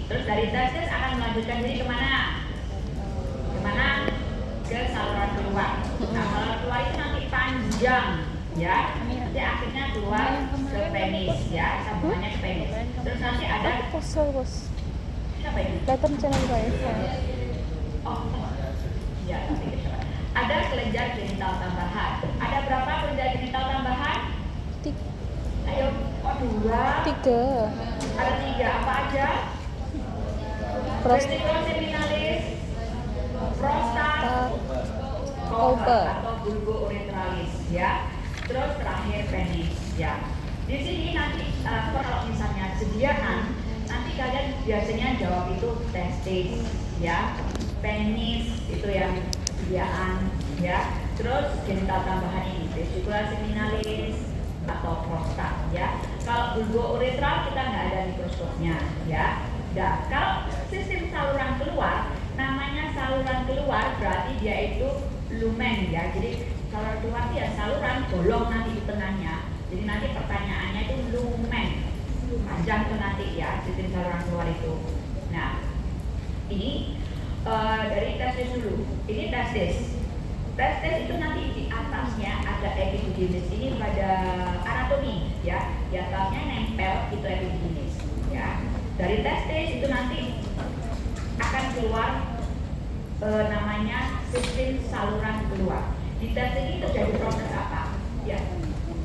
Terus dari testis akan melanjutkan diri kemana? Kemana? Ke saluran keluar. Nah, saluran keluar itu nanti panjang, ya. Nanti akhirnya keluar ke penis, ya. Sambungannya ke penis. Terus nanti ada siapa ini? Datang channel wifi. Oh, ya. Ada kelenjar genital tambahan. Ada berapa kelenjar genital tambahan? Ayo, dua. 3. Ada 3. Apa aja? Vesicula seminalis, prostat, Cooper atau bulbo-urethralis, ya. Terus terakhir penis, ya. Di sini nanti kalau misalnya sediaan, nanti kalian biasanya jawab itu testis, ya. Penis itu yang sediaan, ya. Terus genital tambahan ini vesicula seminalis atau prostat, ya. Kalau bulbo-uretral kita nggak ada mikroskopnya, ya. Nah, kalau sistem saluran keluar, namanya saluran keluar berarti dia itu lumen, ya. Jadi saluran keluar itu ya saluran bolong nanti di tengahnya. Jadi nanti pertanyaannya itu lumen, panjang tuh nanti, ya, sistem saluran keluar itu. Nah, ini dari testis dulu. Ini testis. Testis itu nanti di atasnya ada epididymis. Ini pada anatomi, ya. Di atasnya nempel itu epididymis, ya. Dari testis itu nanti akan keluar namanya sistem saluran keluar. Di testis ini terjadi proses apa? Ya.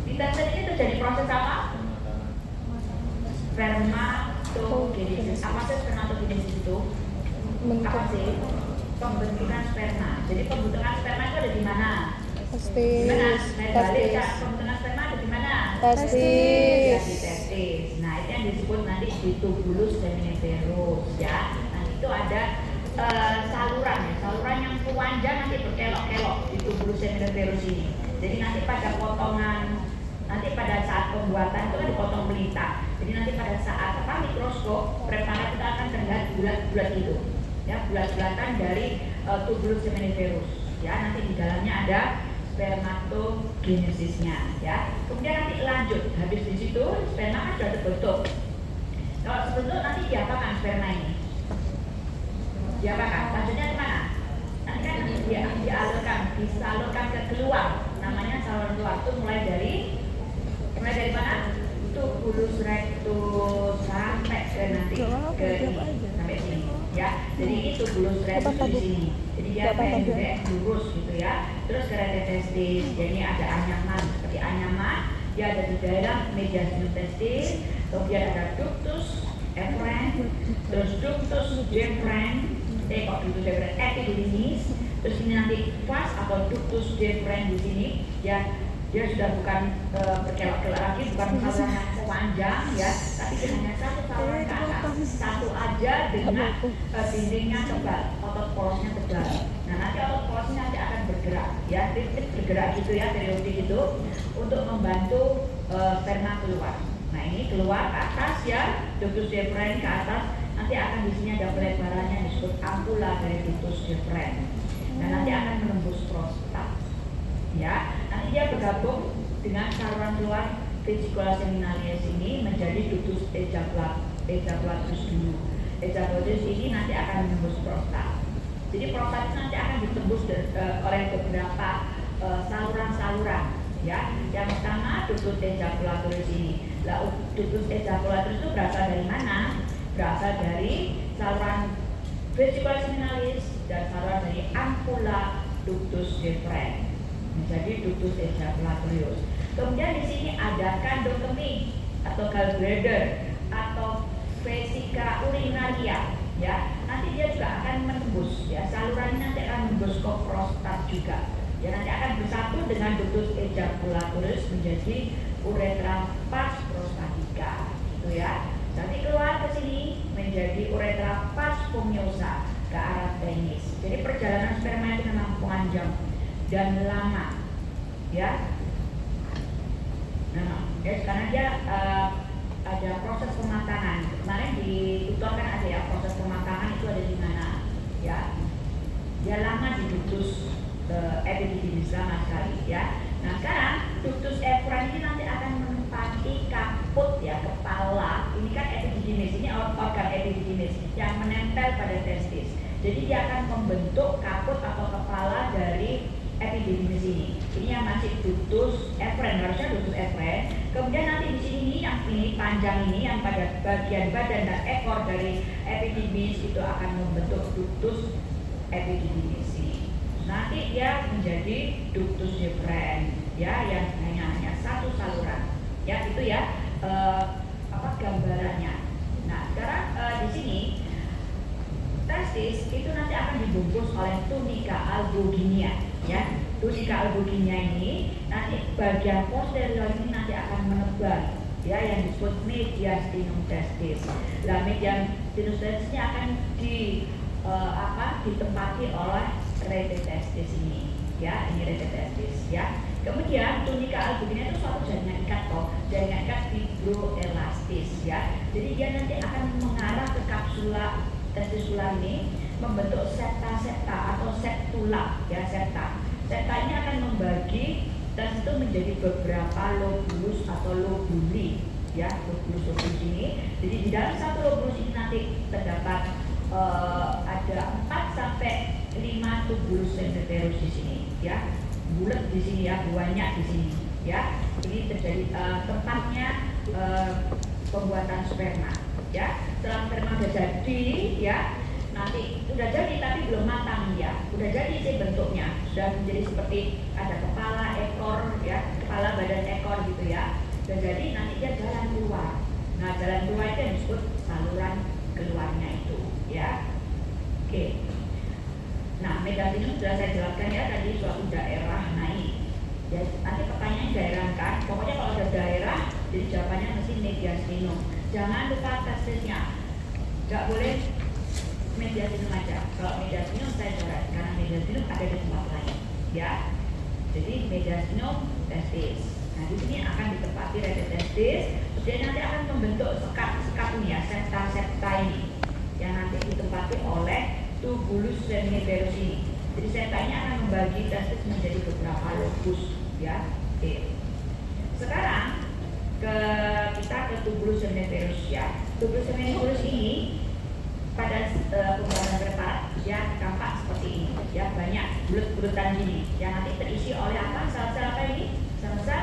Di testis ini terjadi proses apa? Spermatogenesis. Apa sih spermatogenesis itu? Apa sih? Pembentukan sperma. Jadi pembentukan sperma itu ada di mana? Testis. Pembentukan sperma ada di mana? Testis. Di testis. Nah, itu yang disebut nanti di tubulus seminiferus, ya. Nanti itu ada saluran, ya. Saluran yang panjang nanti berkelok-kelok di tubulus seminiferus ini. Jadi nanti pada potongan, nanti pada saat pembuatan itu kan dipotong pelita. Jadi nanti pada saat mikroskop preparat kita akan terlihat bulat-bulat itu, ya, bulat-bulatan dari tubulus seminiferus, ya. Nanti di dalamnya ada spermatogenesisnya, ya. Kemudian nanti lanjut, habis di situ sperma kan sudah terbentuk. Kalau terbentuk nanti diapakan sperma ini? Diapakan? Lanjutnya kemana? Nanti kan disalurkan ke keluar, namanya saluran keluar. Itu mulai dari mana? Tubulus rectus sampai ke nanti ke ini, sampai sini, ya. Jadi ini tubulus rectus di sini. Jadi dia pendek lurus gitu, ya. Terus ke testis. Jadi ada anyaman, seperti anyaman. Dia ada di dalam mediastinum testis. Kemudian ada ductus efferens, terus ductus deferens, ductus deferens epididymis. Terus ini nanti vas atau ductus deferens di sini, ya. Dia sudah bukan berkelok-kelok lagi, bukan saluran yang panjang, ya, tapi hanya satu saluran ke atas, satu aja dengan dindingnya tebal, otot polosnya tebal. Nah, nanti otot polosnya nanti akan bergerak, ya, bergerak gitu, ya, periodik itu untuk membantu sperma keluar. Nah, ini keluar ke atas, ya, ductus deferens ke atas. Nanti akan di sini ada pelebarannya disebut ampula dari ductus deferens. Nah, nanti akan menembus prostat, ya. Nanti dia bergabung dengan saluran keluar vesicula seminalis ini menjadi ductus ejaculatus dulu. Ejaculatus ini nanti akan menembus prostat. Jadi prostat nanti akan ditembus oleh beberapa saluran-saluran, ya. Yang pertama ductus ejaculatus ini. Lah, ductus ejaculatus itu berasal dari mana? Berasal dari saluran vesicula seminalis dan saluran dari ampula ductus deferens menjadi ductus ejaculatorius. Kemudian di sini ada kandung kemih atau gallbladder atau vesika urinaria, ya. Nanti dia juga akan menembus, ya, saluran nanti akan menembus ke prostat juga, ya. Nanti akan bersatu dengan ductus ejaculatorius menjadi uretra pars prostatica, gitu, ya. Nanti keluar ke sini menjadi uretra pars sponiosa ke arah penis. Jadi perjalanan sperma itu memang panjang dan lama, ya. Nah, ya, karena dia ada proses pematangan. Kemarin di tutor kan ada, ya, proses pematangan itu ada di mana, ya. Dia lama di ductus epididymis, lama sekali, ya. Nah, sekarang ductus efferens ini nanti akan menempati kaput, ya, kepala. Ini kan epididymis, ini organ epididymis. yang menempel pada testis. Jadi dia akan membentuk kaput atau kepala dari epididymis ini. Ini yang masih ductus efferens, harusnya ductus efferens. Kemudian nanti di sini yang ini panjang ini yang pada bagian badan dan ekor dari epididymis itu akan membentuk ductus epididymis ini. Nanti dia menjadi ductus deferens, ya, yang hanya satu saluran. Ya, itu ya gambarannya. Nah, sekarang di sini testis itu nanti akan dibungkus oleh tunica albuginea, ya. Tunica albuginea ini nanti bagian posterior ini nanti akan menebar, ya, yang disebut mediastinum testis. Nah, mediastinum testis ini akan ditempati oleh rete testis ini, ya, ini rete testis, ya. Kemudian tunica albuginea itu suatu jaringan ikat jaringan ikat fibroelastis, ya. Jadi dia nanti akan mengarah ke kapsula testikular ini, membentuk septa-septa atau septula, ya, septa. Septa ini akan membagi testis itu menjadi beberapa lobulus atau lobuli, ya, lobulus ini. Jadi di dalam satu lobulus ini nanti terdapat ada 4 sampai 5 tubulus seminiferus di sini, ya, bulat di sini, ya, banyak di sini, ya. Ini terjadi tempatnya pembuatan sperma, ya. Setelah sperma sudah jadi, ya, nanti sudah jadi tapi belum matang, ya, sudah jadi sih bentuknya, sudah menjadi seperti ada kepala, ekor, ya, kepala, badan, ekor gitu, ya. Sudah jadi, nanti dia jalan keluar. Nah, jalan keluar itu yang disebut saluran keluarnya itu, ya. Oke. Nah, mediastinum sudah saya jelaskan, ya, tadi suatu daerah naik. Ya, nanti pertanyaan daerah kan, pokoknya kalau ada daerah, jadi jawabannya mesti mediastinum. Jangan lupa testisnya, nggak boleh mediastinum aja. Kalau mediastinum saya coret, karena mediastinum ada di tempat lain, ya. Jadi mediastinum testis. Nah, di sini akan ditempati rete testis. Kemudian nanti akan membentuk sekat ini, ya, septa-septa ini, yang nanti ditempati oleh tubulus seminiferus ini. Jadi septa ini akan membagi testis menjadi beberapa lobus, ya. Oke. Sekarang kita ke tubulus seminiferus, ya. Tubulus seminiferus ini pada pembuatan preparat, ya, tampak seperti ini, ya, banyak bulat-bulatan gini yang nanti terisi oleh apa? Sel-sel apa ini? Sel-sel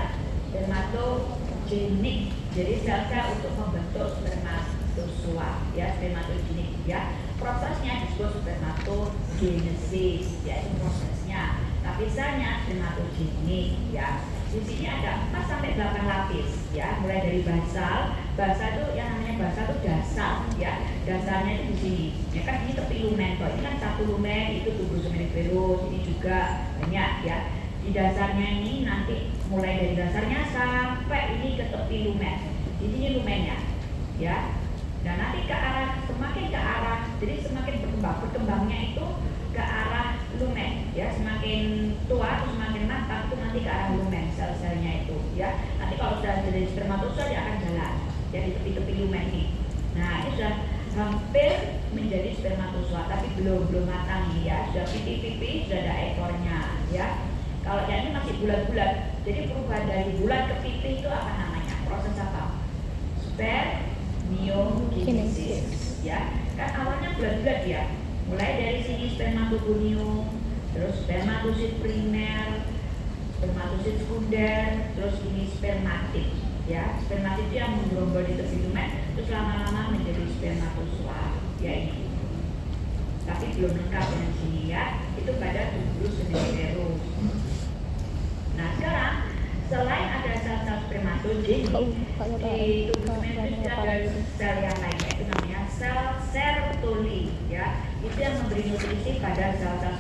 spermatogenik. Jadi sel-sel untuk membentuk spermatozoa, ya, spermatogenik, ya. Prosesnya disebut spermatogenesis, ya, itu prosesnya. Tapi selnya spermatogenik, ya. Di sini ada 4 sampai 8 lapis, ya, mulai dari basal. Basal itu yang namanya basal itu dasar, ya. Dasarnya itu di sini. Ya kan ini tepi lumen, ini kan satu lumen, itu tubulus seminiferus, ini juga banyak, ya. Di dasarnya ini nanti mulai dari dasarnya sampai ini ke tepi lumen. Di sini lumennya, ya. Nah, nanti semakin ke arah, jadi semakin berkembangnya itu ke arah lumen, ya, semakin tua atau semakin matang itu nanti ke arah lumen sel-selnya itu, ya. Nanti kalau sudah jadi spermatozoa dia akan jalan, ya, di tepi-tepi lumen ini. Nah, ini sudah hampir menjadi spermatozoa, tapi belum matang, ya, sudah pipi-pipi, sudah ada ekornya, ya. Kalau yang ini masih bulat-bulat, jadi perubahan dari bulat ke pipi itu apa namanya? Proses apa? Spermiogenesis, ya. Kan awalnya bulat-bulat, ya. Mulai dari sini spermatogonium, terus spermatosit primer, spermatosit sekunder, terus ini spermatid, ya. Spermatid itu yang menggerombol di tepi lumen, terus lama-lama menjadi spermatozoa, ya, ini. Tapi belum lengkap dengan sini, ya. Itu pada tubulus seminiferus. Nah, sekarang selain ada sel-sel spermatogenik, di tubulus seminiferus ada sel yang lain, yaitu namanya sel Sertoli, ya. Itu yang memberi nutrisi pada sel-sel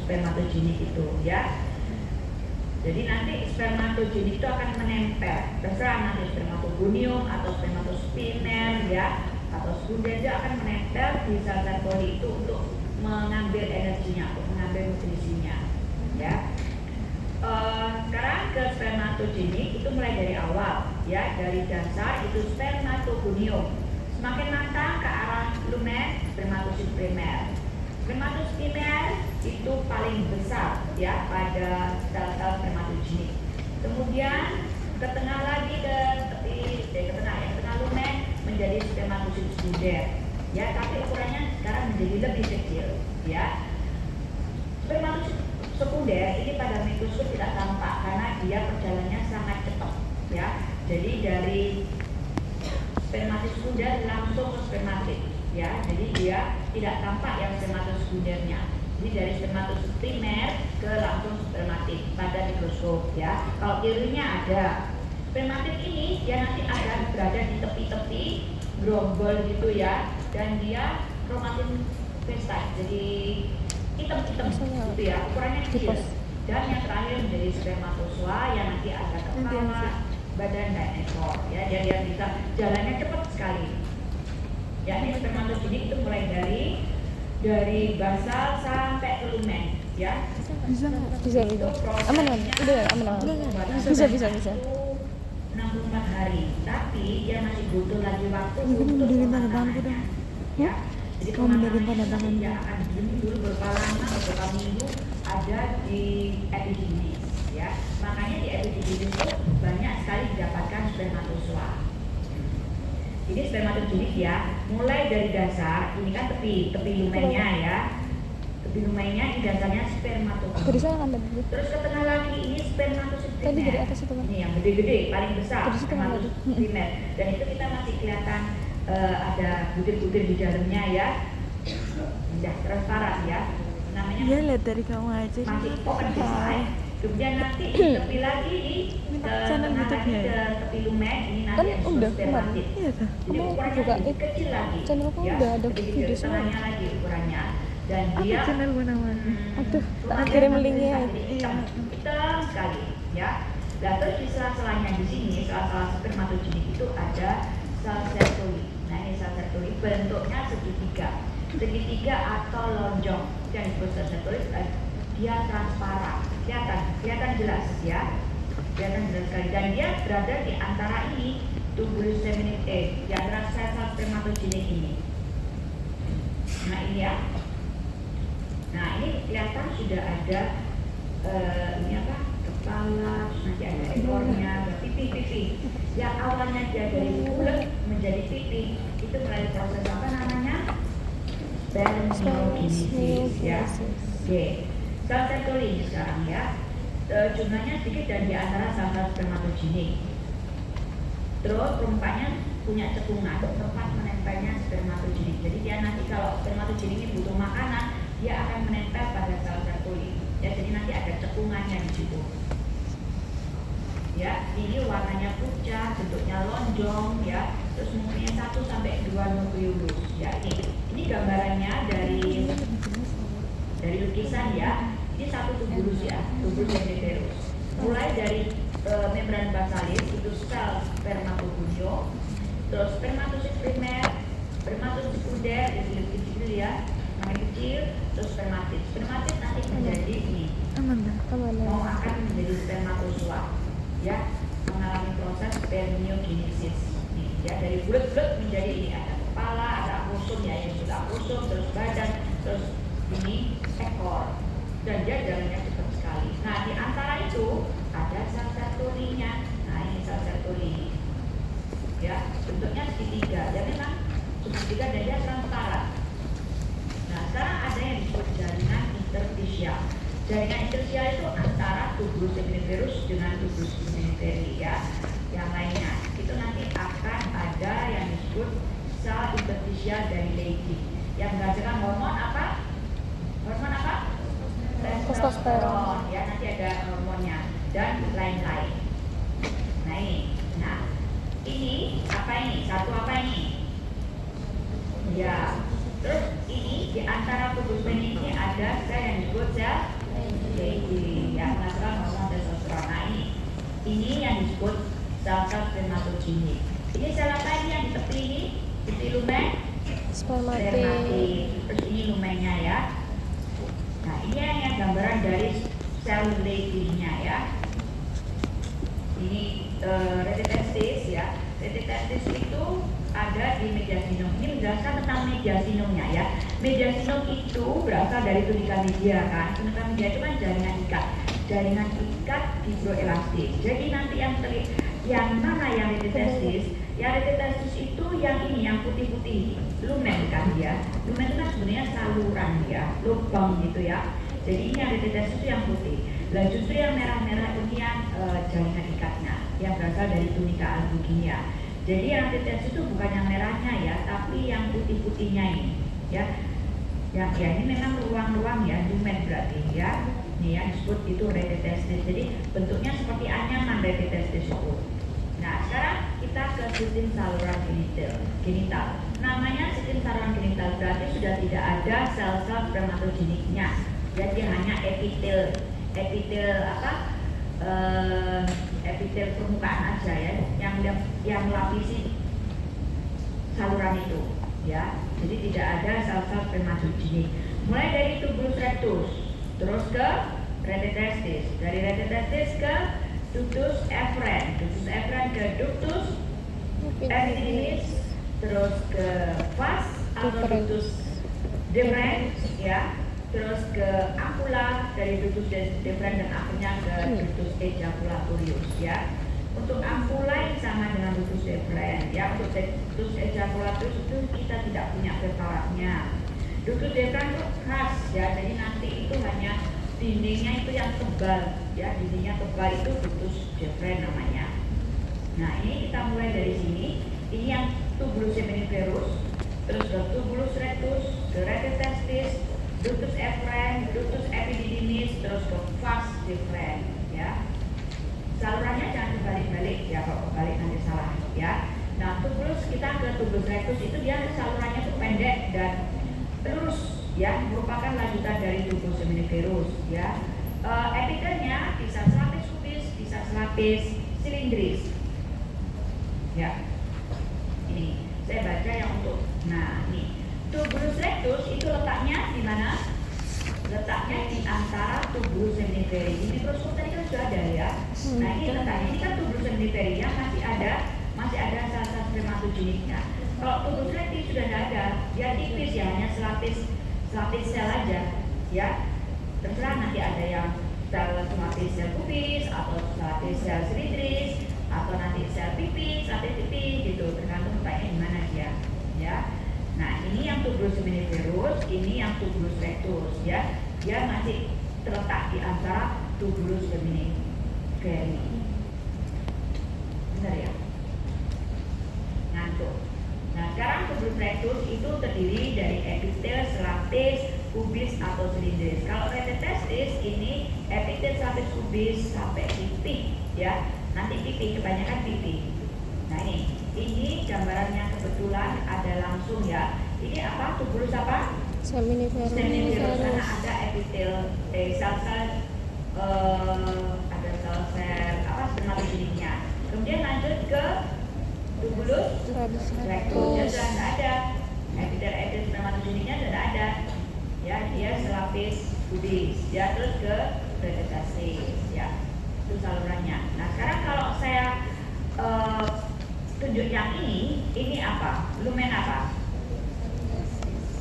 spermatogenik itu, ya. Jadi nanti spermatogenik itu akan menempel, terserah nanti spermatogonium atau spermatospinel, ya, atau sekunder, dia akan menempel di sel Sertoli itu untuk mengambil energinya, untuk mengambil nutrisinya, ya. Sekarang ke spermatogenik itu mulai dari awal, ya, dari dasar itu spermatogonium, semakin matang ke arah lumen spermatosit primer. Spermatosit primer itu paling besar, ya, pada sel-sel spermatogenik. Kemudian ke tengah lagi ke tengah lumen menjadi spermatosit sekunder. ya, tapi ukurannya sekarang menjadi lebih kecil, ya. Spermatozoa sekunder ini pada mikroskop tidak tampak karena dia perjalanannya sangat cepat, ya. Jadi dari spermatozoa sekunder langsung ke spermatid, ya. Jadi dia tidak tampak yang spermatozoa sekundernya. Jadi dari spermatozoa primer ke langsung spermatid pada mikroskop, ya. Kalau teorinya ada. Spermatid ini dia nanti akan berada di tepi-tepi gerombol gitu, ya, dan dia kromatin vestal, jadi hitam-hitam gitu, ya, ukurannya kecil. Dan yang terakhir menjadi spermatozoa yang nanti ada kepala, badan, dan ekor, ya. Dia bisa jalannya cepat sekali. Ya, ini spermatogenik itu mulai dari basal sampai ke lumen, ya. Bisa. Aman. Udah aman. Bisa. 64 hari, tapi dia masih butuh lagi waktu untuk pematangannya, ya. Jadi pematangannya dia akan dulu beberapa lama, beberapa minggu ada di epididymis, ya. Makanya di epididymis itu banyak sekali didapatkan spermatozoa. Ini spermatogenik, ya, mulai dari dasar, ini kan tepi lumennya, ya. Tepi lumennya ini dasarnya spermatozoa. Terus ke tengah lagi ini spermatozoa Tadi dari primer. atas itu kan. Ini yang gede-gede, paling besar, Dari situ kan spermatozoa primer. Dan itu kita masih kelihatan ada butir-butir di dalamnya, ya. Udah transparan, ya. Namanya Iya, lihat dari kamu aja. masih open design. Kemudian nanti lebih lagi ke tengah lagi ke tepi lumen ini nanti Kan yang udah spermatid. Iya tuh. Jadi Kamu ukurannya juga lebih kecil lagi, channelku ya. udah ada Lebih video kecil, semua. tengahnya lagi ukurannya. Dan dia Aduh, rumahnya kirim masih linknya. hitam sekali, ya. Dan terus di sela-selanya di sini, sela-sela spermatogenik itu ada sel Sertoli. Nah, ini sel Sertoli bentuknya segitiga atau lonjong. Yang disebut sel Sertoli dia transparan, kelihatan jelas, ya. Kelihatan jelas sekali. Dan dia berada di antara ini tubulus seminid egg, di antara sel-sel spermatogenik ini. Nah, ini, ya. Nah, ini kelihatan sudah ada ini apa? Kepala, terus nanti ada ekornya, ada pipi. Yang awalnya dia dari bulat menjadi pipi, itu melalui proses apa namanya? Spermiogenesis, ya. Oke. Sel Sertoli ini sekarang, ya. Jumlahnya sedikit dan di antara sel-sel spermatogenik. Terus perempatnya punya cekungan tempat menempelnya spermatogenik. Jadi dia nanti kalau spermatogenik ini butuh makanan, dia akan menempel pada sel Sertoli. Ya, jadi nanti ada cekungannya di situ. Ya, ini warnanya pucat, bentuknya lonjong, ya. Terus mempunyai 1 sampai 2 nukleus. Ya, ini gambarannya dari lukisan, ya. Ini satu tubulus, ya, tubulus seminifερus. Mulai dari membran basalis itu sel spermatogonium, terus spermatozoa primer, spermatozoa sekunder, jadi lebih kecil, ya, makin kecil, terus spermatid. Spermatid nanti menjadi ini, mau akan menjadi spermatozoa, ya, mengalami proses spermiogenesis. Nih, ya, dari bulat-bulat menjadi ini ada kepala, ada aposum, ya, yang sudah aposum, terus badan, terus ini ekor, dan dia jalannya cepat sekali. Nah, di antara itu ada sel Sertolinya. Nah, ini sel Sertoli, ya, bentuknya segitiga, ya, memang segitiga dan dia transparan. Nah, sekarang ada yang disebut jaringan interstisial. Jaringan interstisial itu antara tubulus seminifερus dengan tubulus seminiferi, ya. Yang lainnya itu nanti akan ada yang disebut sel interstisial dari Leydig yang menghasilkan hormon apa? Testosteron, ya, nanti ada hormonnya dan lain-lain. Nah, ini apa ini? Satu apa ini? Ya, terus ini di antara tubulus ini ada sel yang disebut sel Leydig, ya, menghasilkan hormon testosteron. Nah, ini yang disebut sel-sel spermatogenik. Ini sel apa ini yang di tepi ini? Tepi lumen? Spermatid. Terus ini lumennya, ya. Nah, ini yang gambaran dari sel Leydignya, ya. Ini retitestis, ya. Retitestis itu ada di mediastinum. Ini menjelaskan tentang mediastinumnya, ya. Mediastinum itu berasal dari tunika media, kan. Tunika media itu kan jaringan ikat fibroelastik. Jadi nanti yang mana yang retitestis? Yang retitestis itu yang ini, yang putih-putih, lumen, kan. Lumen itu kan sebenarnya saluran ya, lubang gitu ya. Jadi ini yang retetes itu yang putih. Lah justru yang merah-merah ini yang jaringan ikatnya, yang berasal dari tunika albuginia. Jadi yang retetes itu bukan yang merahnya ya, tapi yang putih-putihnya ini ya. Yang ya ini memang ruang-ruang ya, lumen berarti ya. Ini yang disebut itu retetestis. Jadi bentuknya seperti anyaman retetestis itu. Nah sekarang kita ke sistem saluran genital. Namanya sistem saluran genital berarti sudah tidak ada sel-sel spermatogeniknya. Jadi hanya epitel epitel permukaan aja ya, yang melapisi saluran itu ya. Jadi tidak ada sel-sel spermatogenik. Mulai dari tubulus rectus, terus ke retetestis, dari retetestis ke ductus efferens ke ductus epididymis, terus ke vas atau ductus deferens ya, terus ke ampulla, dari ductus deferens dan akhirnya ke ductus ejaculatorius ya. Untuk ampulla ini sama dengan ductus deferens ya. Untuk ductus ejaculatorius itu kita tidak punya preparatnya. Ductus deferens itu khas ya, jadi nanti itu hanya dindingnya itu yang tebal ya, dindingnya tebal itu ductus deferens namanya. Nah ini kita mulai dari sini. Ini yang tubulus seminiferus, terus ke tubulus rectus, ke retetestis, ductus efferens, ductus epididymis, terus ke vas deferens ya. Salurannya jangan dibalik-balik ya, kalau kebalik nanti salah ya. Nah tubulus, kita ke tubulus rectus itu dia salurannya tuh pendek dan lurus ya, merupakan lanjutan dari tubulus seminiferus ya. Epitelnya bisa selapis kubis, bisa selapis silindris ya. Ini saya baca yang untuk, nah ini tubulus rectus itu letaknya di mana? Letaknya di antara tubulus seminiferi. Di mikroskop tadi kan sudah ada ya. Nah ini letaknya, ini kan tubulus seminiferinya masih ada sel-sel spermatogeniknya. Kalau tubulus rectus sudah tidak ada, dia tipis ya, hanya selapis sel aja ya. Terserah nanti ada yang selapis sel kubis atau selapis sel silindris atau nanti sel pipis, selapis pipis gitu, tergantung letaknya di mana dia ya. Nah ini yang tubulus seminiferus, ini yang tubulus rectus ya. Dia masih terletak di antara tubulus seminiferi. Benar ya? Ngantuk. Nah sekarang tubulus rectus itu terdiri dari epitel, selapis, kubis atau silindris. Kalau retetestis ini epitel, selapis, kubis sampai pipi ya. Nanti pipi, kebanyakan pipi. Nah ini gambarannya kebetulan ada langsung ya. Ini apa? Tubulus apa? Seminiferus. Karena ada epitel, sel-sel ada sel-sel apa spermatogeniknya. Kemudian lanjut ke tubulus rectus, sudah tidak ada epitel spermatogeniknya, sudah ada ya, dia selapis kubis ya. Terus ke retetestis ya, itu salurannya. Nah sekarang kalau saya tunjuk yang ini apa? Lumen apa?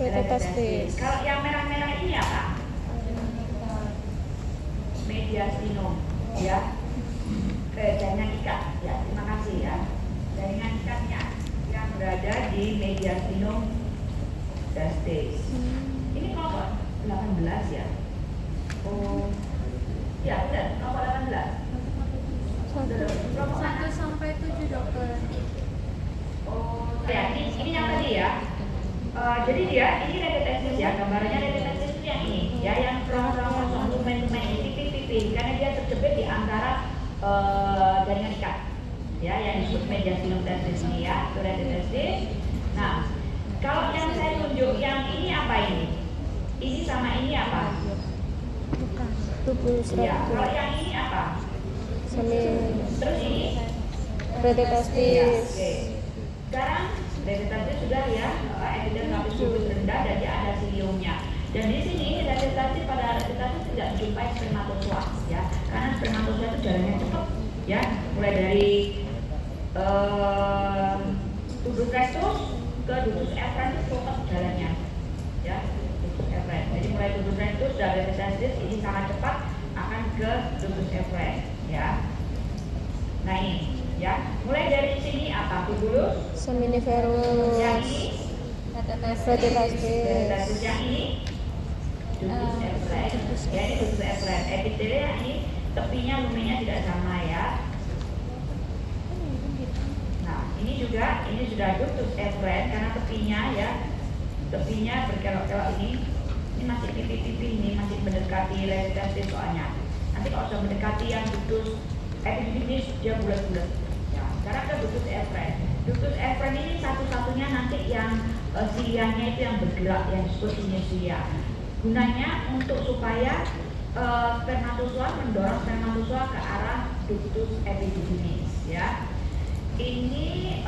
Retetestis. Kalau yang merah-merah ini apa? Mediastinum ya. Jaringan ikat ya, terima kasih ya. Jaringan ikatnya yang berada di mediastinum testis. Ini kelompok 18 ya. Oh ya benar, kelompok 18. Kelompok 1 sampai 7 dokter. Oh ya, ini yang tadi ya. Jadi dia ini retetestis ya, gambarnya retetestis itu yang ini ya, yang ruang-ruang kosong, lumen-lumen ini pipi-pipi, karena dia terjepit di antara jaringan ikat ya, yang disebut mediastinum testis ini ya, itu retetestis. Nah kalau yang saya tunjuk yang ini apa ini? Ini sama ini apa? Bukan. Tubulus Ya, kalau rectus. yang ini apa? Terus ini? Retetestis. Ya, oke. Sekarang retetestis sudah ya, epitel selapis kubis rendah dan dia ada siliumnya. Dan di sini retetestis, pada retetestis tidak dijumpai spermatozoa ya, karena spermatozoa itu jalannya cepat ya, mulai dari tubulus rectus ke ductus efferens itu cepat jalannya ya, ductus efferens. Jadi mulai tubulus rectus dan retetestis ini sangat cepat akan ke ductus efferens ya. Nah ini ya, mulai dari sini apa? Tubulus Seminiferus. yang ini Prototastis. yang ini ductus efferens. Ya, ini ductus efferens. Epitelia ini tepinya lumennya tidak sama ya. Nah, ini sudah ductus efferens karena tepinya berkelok-kelok ini masih pipi-pipi, ini masih mendekati retentis soalnya. Nanti kalau sudah mendekati yang ductus epididymis dia bulat-bulat. Ya, sekarang ke ductus efferens. Ductus efferens ini satu-satunya nanti yang silianya itu yang bergerak, yang disebut sinusia. Gunanya untuk supaya spermatozoa mendorong spermatozoa ke arah ductus epididymis ya. Ini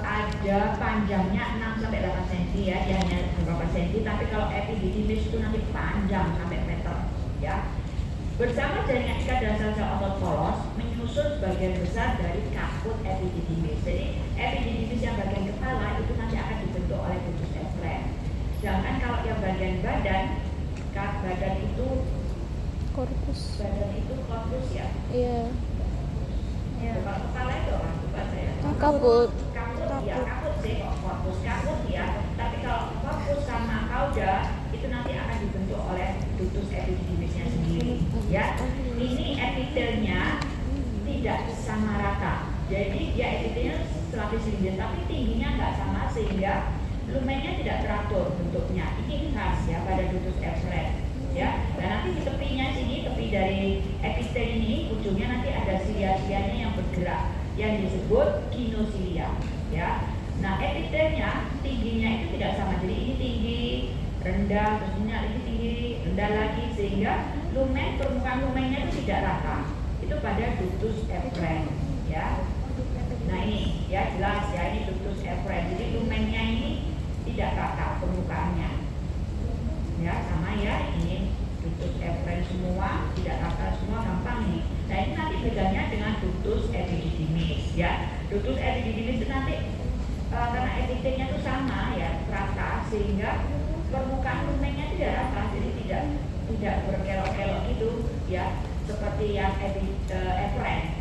ada panjangnya 6 sampai 8 cm ya, dia hanya beberapa cm, tapi kalau epididymis itu nanti panjang sampai meter ya. Bersama jaringan ikat dan sel-sel otot polos menyusun sebagian besar dari kaput epididymis. Jadi epididymis yang bagian kepala itu nanti akan dibentuk oleh ductus efferens. Sedangkan kalau yang bagian badan itu Korpus. korpus ya. Iya. Ya. Kalau kepala itu apa? Lupa saya. Kabut. Kaput sih, korpus kaput ya. Tapi kalau korpus sama kauda itu nanti akan dibentuk oleh ductus epididymisnya sendiri. Ya, ini epitelnya tidak sama rata. Jadi dia epitelnya selapis silindris, tapi tingginya nggak sama sehingga lumennya tidak teratur bentuknya. Ini khas ya pada ductus efferens. Ya, dan nanti di tepinya sini, tepi dari epitel ini, ujungnya nanti ada silia-silianya yang bergerak, yang disebut ginosilia. Ya, nah epitelnya tingginya itu tidak sama. Jadi ini tinggi, rendah, terus ini tinggi, rendah lagi, sehingga permukaan lumennya itu tidak rata. Itu pada ductus efferens. Ya, nah ini ya jelas ya, ini ductus efferens. Jadi lumennya ini tidak rata permukaannya. Ya sama ya, ini ductus efferens semua, tidak rata semua, gampang nih. Nah ini nanti bedanya dengan ductus epididymis ya. Ductus epididymis itu nanti karena epitelnya itu sama ya, rata, sehingga permukaan lumennya tidak rata, jadi tidak berkelok-kelok gitu ya, seperti yang efferens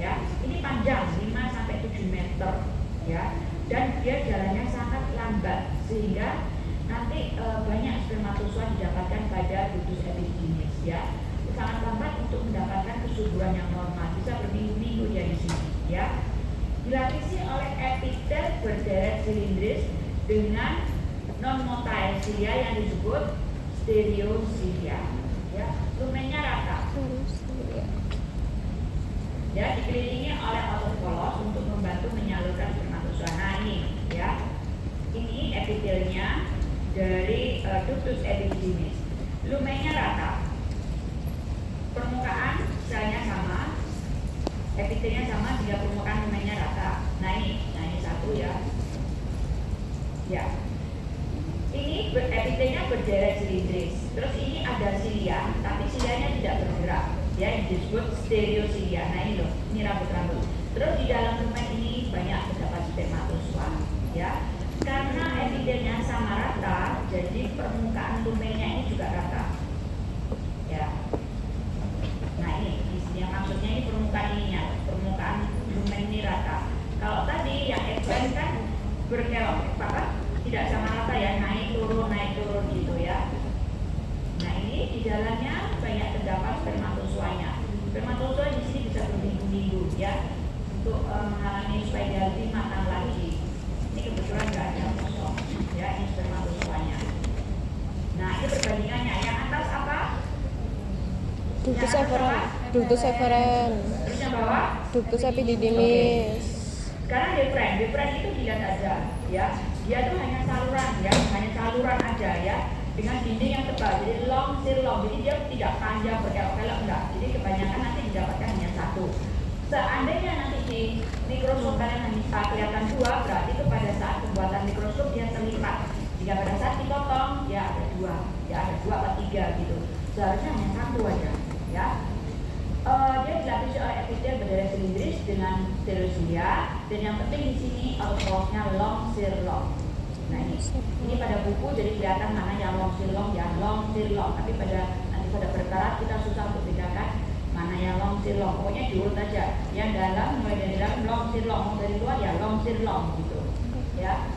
ya. Ini panjang 5 sampai 7 meter ya, dan dia jalannya sangat lambat sehingga nanti banyak spermatozoa didapatkan pada ductus epididymis ya. Sangat lambat untuk mendapatkan kesuburan yang normal, bisa berminggu-minggu dia di sini ya. Dilapisi oleh epitel berderet silindris dengan non-motile cilia yang disebut stereocilia ya. Lumennya rata ya, dikelilingi oleh otot polos untuk membantu menyalurkan spermatozoa. Nah ini ya, ini epitelnya dari ductus epididymis. Lumennya rata, permukaan selnya sama, epitelnya sama, sehingga permukaan lumennya rata. Nah ini satu ya. Ya, ini epitelnya berderet silindris. Terus ini ada silia, tapi silianya tidak bergerak ya, yang disebut stereocilia. Nah ini loh, ini rambut-rambut. Terus di dalam lumen ini banyak terdapat spermatozoa ya. Karena epitelnya sama rata, jadi permukaan lumennya ini juga rata. Ya. Nah ini di sini yang maksudnya ini permukaan ininya, permukaan lumen ini rata. Kalau tadi yang efferens kan berkelok, tidak sama rata ya, naik turun gitu ya. Nah ini di dalamnya banyak terdapat spermatozoanya. Spermatozoa di sini bisa berminggu-minggu ya, untuk menghalangi supaya dia lebih matang lagi. Ini kebetulan nggak ada kosong ya, ini spermatozoanya. Nah ini perbandingannya, yang atas apa? Ductus efferens. Ductus efferens. Terus yang bawah? Ductus epididymis. Sekarang different itu dilihat aja ya, dia tuh hanya saluran ya, hanya saluran aja ya, dengan dinding yang tebal, jadi long silong, jadi dia tidak panjang berkelok-kelok enggak, jadi kebanyakan nanti didapatkan hanya satu. Seandainya nanti di mikroskop kalian hanya kelihatan dua, berarti itu pada saat pembuatan mikroskop dia terlipat. Jika pada saat dipotong ya ada dua atau tiga gitu, seharusnya hanya satu aja ya. Dia dilapisi oleh epitel berderet silindris dengan stereocilia, dan yang penting di sini outflownya long silong. Nah ini pada buku jadi kelihatan mana yang long silong, tapi nanti pada berkarat kita susah untuk bedakan mana yang long silong. Pokoknya diurut aja, yang dalam mulai dari dalam long silong, dari luar ya long silong gitu ya.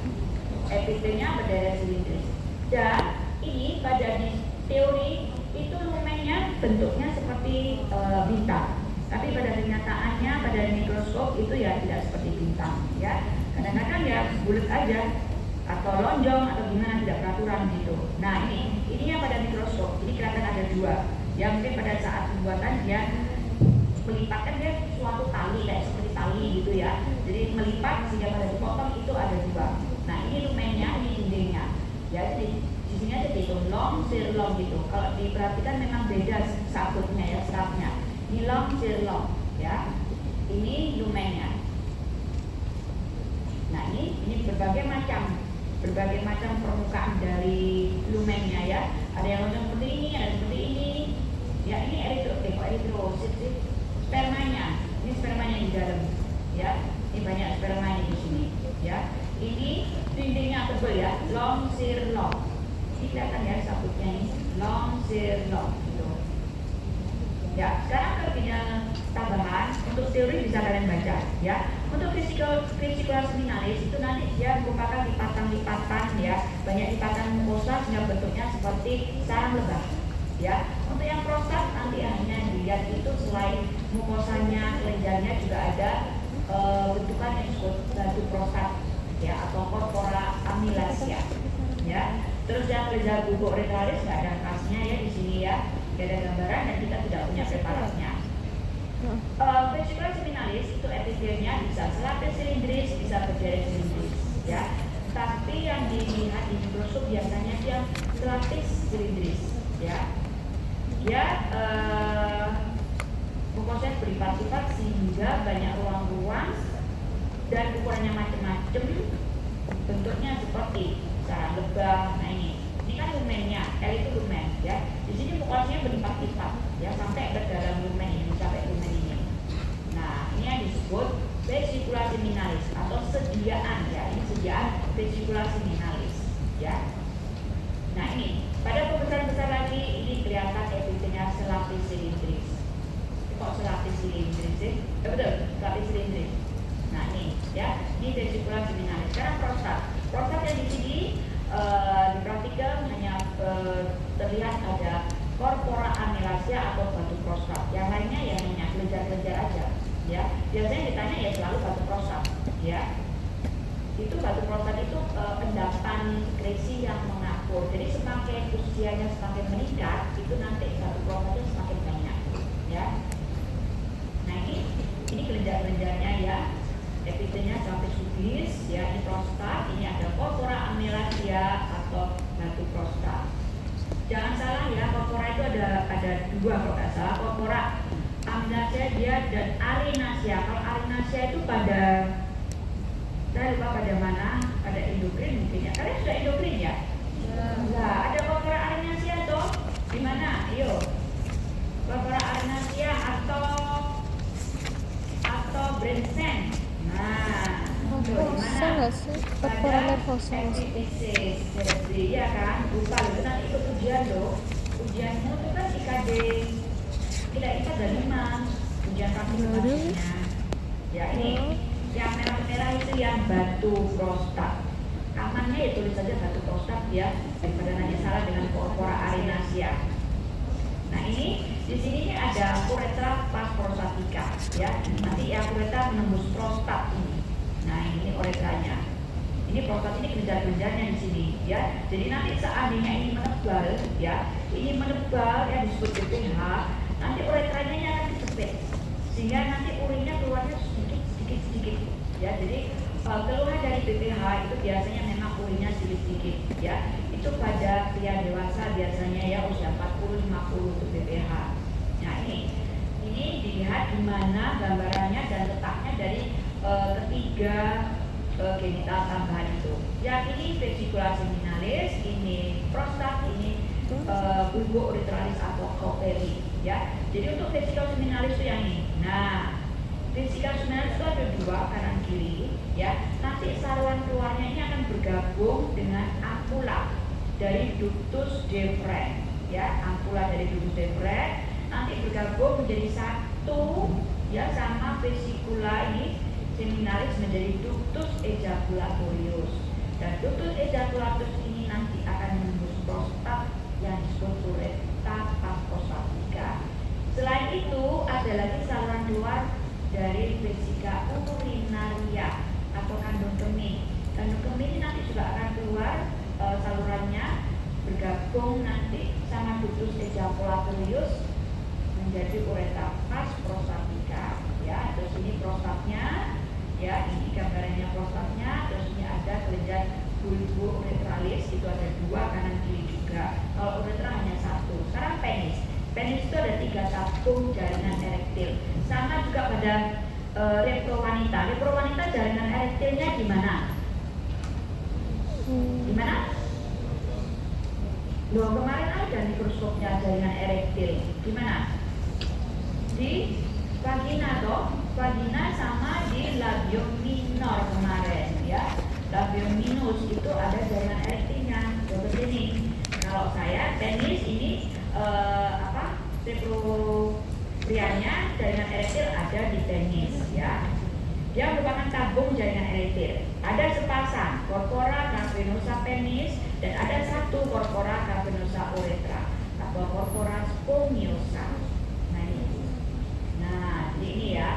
epitelnya berdaerah silindris. Dan ini pada di teori itu lumennya bentuknya seperti bintang. Tapi pada kenyataannya pada mikroskop itu ya tidak seperti bintang, ya. Kadang-kadang ya bulat aja atau lonjong atau gimana tidak peraturan gitu. Nah ini yang pada mikroskop. Ini kelihatan ada dua. Ya mungkin pada saat pembuatan dia melipatkan dia suatu tali kayak seperti tali gitu ya. Jadi melipat sehingga pada dipotong itu ada dua. Nah ini lumennya, ini dindingnya. Ya jadi di sini ada dihitung long, shear long gitu. Kalau diperhatikan memang beda sabutnya ya, seratnya. Ini long, shear long, ya. Ini lumennya. Nah ini berbagai macam permukaan dari lumennya ya. Ada yang lonjong seperti ini, ada seperti ini. Ya ini eritrosit sih. Spermanya, ini spermanya di dalam, ya. Ini banyak spermanya di sini, ya. Ini dindingnya tebal ya, long, shear long. Ini kelihatan ya sabutnya ini, long, shear long. Gitu. Ya, sekarang kelebihan tambahan untuk teori bisa kalian baca ya. Untuk vesicula seminalis itu nanti dia merupakan lipatan-lipatan ya, banyak lipatan mukosa sehingga bentuknya seperti sarang lebah ya. Untuk yang prostat nanti hanya dilihat itu selain mukosanya, kelenjarnya juga ada bentukan yang disebut batu prostat ya atau corpora amylasia ya. Terus yang kelenjar bubuk retralis nggak ada khasnya ya di sini ya. Ada gambaran dan kita tidak punya preparatnya. Vesicula seminalis itu epitelnya bisa selapis silindris, bisa berdaerah silindris, ya. Tapi yang dilihat di mikroskop biasanya dia selapis silindris, ya. Dia mukosanya berlipat-lipat sehingga banyak ruang-ruang dan ukurannya macam-macam, bentuknya seperti sarang lebah. Nah ini kan lumennya, L itu lumen ya. Di sini mukosanya berlipat-lipat ya sampai ke dalam lumen ini, sampai lumen ini. Nah, ini yang disebut vesicula seminalis atau sediaan ya. Ini sediaan vesicula seminalis ya. Nah, ini pada pembesaran besar lagi ini kelihatan epitelnya selapis silindris. Kok selapis silindris sih? Betul, selapis silindris. Nah, ini ya, ini vesicula seminalis. Sekarang prostat. Prostat yang di sini diperhatikan hanya terlihat ada corpora amylasia atau batu prostat. Yang lainnya ya hanya kelenjar-kelenjar aja. Ya, biasanya ditanya ya selalu batu prostat. Ya, itu batu prostat itu endapan sekresi yang mengatur. Jadi semakin usianya semakin meningkat, itu nanti batu prostatnya semakin banyak. Ya, nah ini kelenjar-kelenjarnya ya. Epitelnya sampai subis, ya ini prostat, ini ada corpora amylasia atau batu prostat. Jangan salah ya, corpora itu ada dua kalau nggak salah, corpora amylasia dia dan arenasia. Kalau arenasia itu pada, saya lupa pada mana, pada endokrin mungkin ya. Kalian sudah endokrin ya? Nah, ada corpora arenasia toh? Di mana? Ayo, corpora arenasia atau Brainstem. Nah, Nervosa nggak sih? Corpora nervosa activities, jadi ya kan, lupa loh, nanti ikut ujian loh. Ujianmu itu kan IKD, tidak IKD 5, ujian praktiknya. Ya ini, yang merah-merah itu yang batu prostat. Amannya ya tulis saja batu prostat ya, daripada nanti salah dengan corpora arenasia. Nah ini di sini ada uretra pas prostatica ya. Nanti ya uretra menembus prostat ini. Nah ini uretranya. Ini prostat ini kelenjar-kelenjarnya di sini ya. Jadi nanti seandainya ini menebal ya, ini menebal yang disebut BPH, nanti uretranya akan disempit sehingga nanti urinnya keluarnya sedikit ya. Jadi keluhan dari BPH itu biasanya memang urinnya sedikit ya. Itu pada pria dewasa biasanya ya usia 40-50 untuk BPH. Nah ini dilihat di mana gambarannya dan letaknya dari ketiga genital tambahan itu. Yang ini vesicula seminalis, ini prostat, ini bulbo uretralis atau ovary ya. Jadi untuk vesicula seminalis itu yang ini. Nah, vesicula seminalis itu ada dua kanan kiri ya. Nanti saluran keluarnya ini akan bergabung dengan ampula dari ductus deferens ya, ampula dari ductus deferens nanti bergabung menjadi satu ya sama vesicula ini seminalis menjadi ductus ejaculatorius. Dan tutut ejakulatus ini nanti akan menembus prostat yang disebut ureta pars prostatica. Selain itu ada lagi saluran keluar dari vesika urinaria atau kandung kemih. Kandung kemih ini nanti juga akan keluar salurannya bergabung nanti sama ductus ejaculatorius menjadi ureta pars prostatica. Ya, terus ini prostatnya, ya ini gambarannya prostatnya. Terus ini ada kelenjar bulbo uretralis, itu ada 2 kanan kiri juga. Kalau uretra hanya 1. Sekarang penis. Penis itu ada 3 tabung jaringan erektil. Sama juga pada repro wanita. Repro wanita jaringan erektilnya di mana? Di mana? Loh, kemarin ada mikroskopnya jaringan erektil. Di mana? Di vagina toh. Vagina sama di labium minor kemarin ya. Labium minus itu ada jaringan erektilnya. Seperti ini. Kalau saya penis ini reproprianya jaringan erektil ada di penis ya. Dia merupakan tabung jaringan erektil. Ada sepasang corpora cavernosa penis dan ada 1 corpora cavernosa uretra atau corpora spongiosa. Nah, jadi ini ya.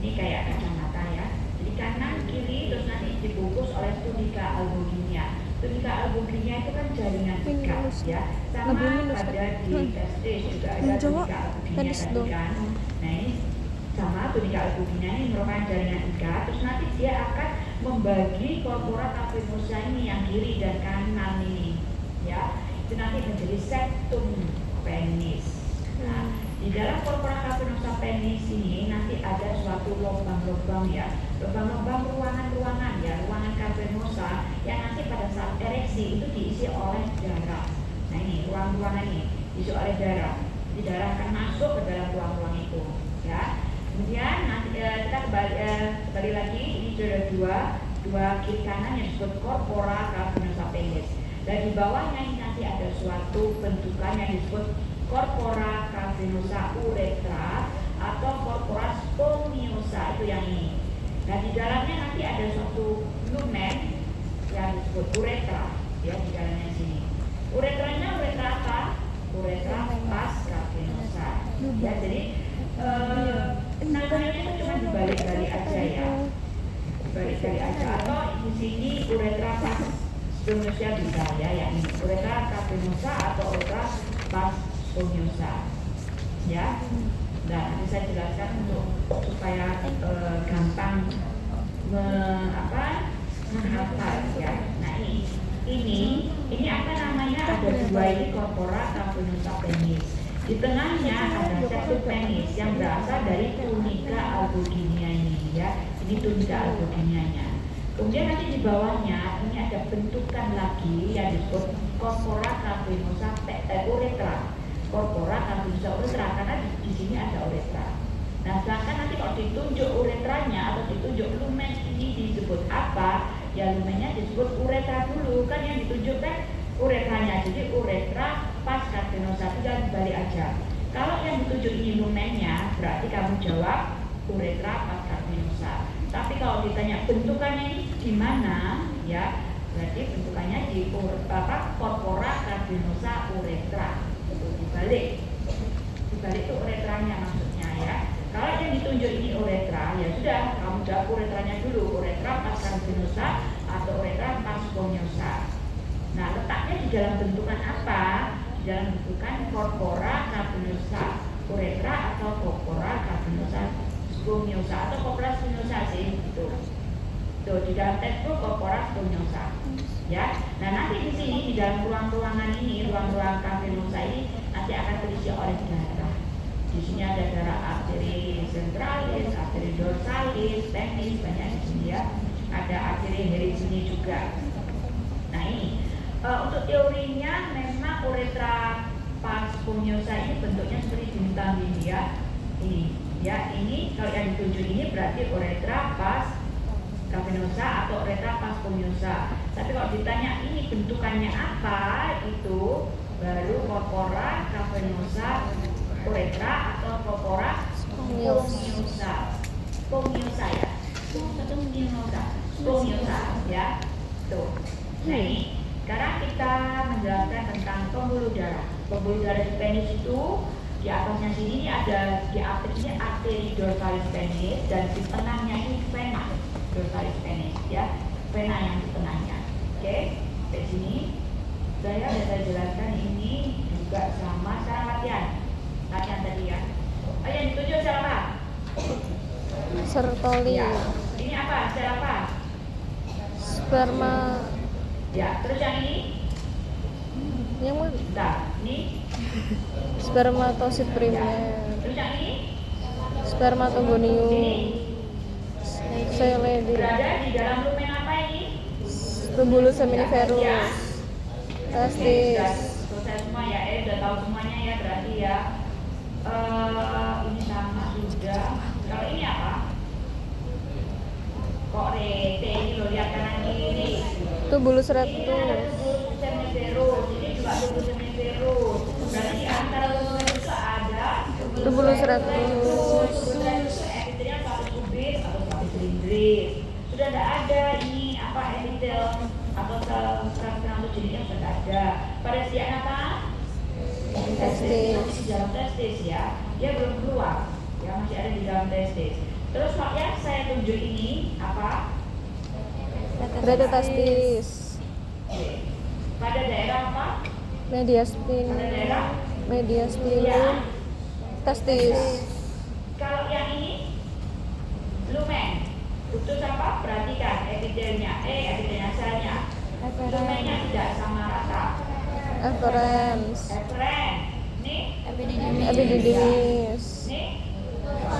Ini kayak kacamata ya. Jadi kanan kiri terus nanti dibungkus oleh tunica albuginea. Tunica albuginea itu kan jaringan ikat ya. Sama pada di testis juga ada tunica albuginea tadi kan. Nah ini sama tunica albuginea ini merupakan jaringan ikat. Terus nanti dia akan membagi corpora cavernosa ini yang kiri dan kanan ini ya. Itu nanti menjadi septum penis. Nah, di dalam corpora cavernosa penis ini nanti ada suatu lubang-lubang ya, lubang-lubang ruangan-ruangan ya, ruangan cavernosa yang nanti pada saat ereksi itu diisi oleh darah. Nah ini ruang-ruangan ini diisi oleh darah. Jadi darah akan masuk ke dalam ruang-ruang itu ya. Kemudian nanti kita kembali lagi, ini sudah dua kiri kanan yang disebut corpora cavernosa penis. Dan di bawahnya ini nanti ada suatu bentukan yang disebut corpora cavernosa uretra atau corpora spongiosa, itu yang ini. Nah di dalamnya nanti ada suatu lumen yang disebut uretra ya, di dalamnya sini. Uretranya uretra apa? Uretra pars cavernosa ya. Jadi namanya itu cuma dibalik-balik aja ya, dibalik-balik aja. Atau di sini uretra pars spongiosa bisa ya, yakni uretra cavernosa atau uretra pars spongiosa ya. Nah nanti saya jelaskan untuk supaya gampang menghafal ya. Nah ini apa namanya, ada 2 ini corpora cavernosa penis. Di tengahnya ada septum penis yang berasal dari tunica albuginea ini ya. Ini tunica albugineanya. Kemudian nanti di bawahnya ini ada bentukan lagi yang disebut corpora cavernosa uretra. Corpora cavernosa uretra karena di sini ada uretra. Nah, sedangkan nanti kalau ditunjuk uretranya atau ditunjuk lumen ini disebut apa? Ya lumennya disebut uretra dulu, kan yang ditunjukkan uretranya. Jadi uretra pars cavernosa, itu jangan balik aja. Kalau yang ditunjuk ini lumennya, berarti kamu jawab uretra pars cavernosa. Tapi kalau ditanya bentukannya ini di mana, ya berarti bentukannya di corpora cavernosa uretra. Itu dibalik itu uretranya maksudnya ya. Kalau yang ditunjuk ini uretra, ya sudah kamu jawab uretranya dulu, uretra pars cavernosa atau uretra pars spongiosa. Nah letaknya di dalam bentukan apa? Di dalam bentukan corpora cavernosa uretra atau corpora cavernosa spongiosa atau corpora spongiosa sih itu. Tuh di dalam textbook corpora spongiosa. Ya, nah nanti di sini di dalam ruang-ruangan ini, ruang-ruang cavernosa ini nanti akan terisi oleh darah. Di sini ada darah arteri centralis, arteri dorsalis, penis, banyak di sini ya. Ada arteri dari sini juga. Nah ini untuk teorinya memang uretra pars spongiosa ini bentuknya seperti bintang ini ya. Ini ya, ini kalau yang ditunjuk ini berarti uretra pars cavernosa atau uretra pars spongiosa. Tapi kalau ditanya ini bentukannya apa, itu baru corpora cavernosa uretra atau corpora spongiosa. Spongiosa ya. Spongiosa ya. Tuh. Nah ini, sekarang kita menjelaskan tentang pembuluh darah. Pembuluh darah di penis itu di atasnya sini ada di atasnya arteri dorsalis penis dan di tengahnya ini vena dorsalis penis ya, vena yang di tengahnya. Oke, di sini saya jelaskan ini juga sama cara latihan tadi ya. Oh yang ditunjuk siapa? Sertoli. Ya. Ini apa? Sel apa? Sperma. Ya, terus yang ini? Yang mana? Bentar, ini? Spermatosit Ya. primer. Terus yang ini? Spermatogonium. Ini? Seledi. Berada di dalam lumen apa ini? Pembuluh seminiferus. Ya. Testis. Sudah selesai semua ya, udah tahu semuanya ya berarti ya. Ini sama sudah. Kalau ini apa? Kok rete ini loh, lihat kanan kiri. Tubulus Ini ada rectus. tubulus seminiferus, ini juga tubulus seminiferus. Berarti di antara tubulus itu ada Tubulus rectus. Tubulus rectus epitelial satu kubis atau satu silindris. Sudah tidak ada ini apa epitel atau sel jenisnya sudah tidak ada. Pada siang apa? Testis. Di dalam testis ya, dia belum keluar, ya masih ada di dalam testis. Terus yang saya tunjuk ini apa? Berarti testis. Pada daerah apa? Mediastin. Pada daerah Mediastinum. Testis. Kalau yang ini lumen, putus apa? Perhatikan epitelnya, epitelnya selnya. Lumennya tidak sama rata. Efferens. Eferen, ini, Epididymis. ini,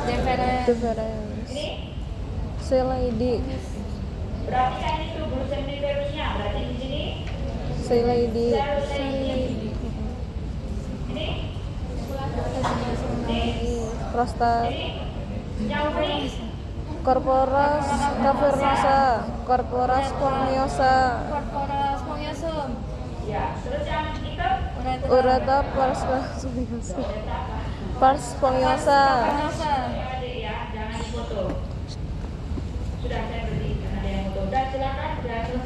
Deferens. ini. Seledi. Berarti kan ini tubulus seminiferusnya. Berarti di sini Seledi. ini, ini, Prostat. ini, yang ini. Corpora cavernosa. Corpora spongiosa. Ya, terus yang itu Uretra pars spongiosa. Pars spongiosa. adik ya, jangan dipoto. Sudah saya beri, ada yang foto. Udah silakan, sudah selesai.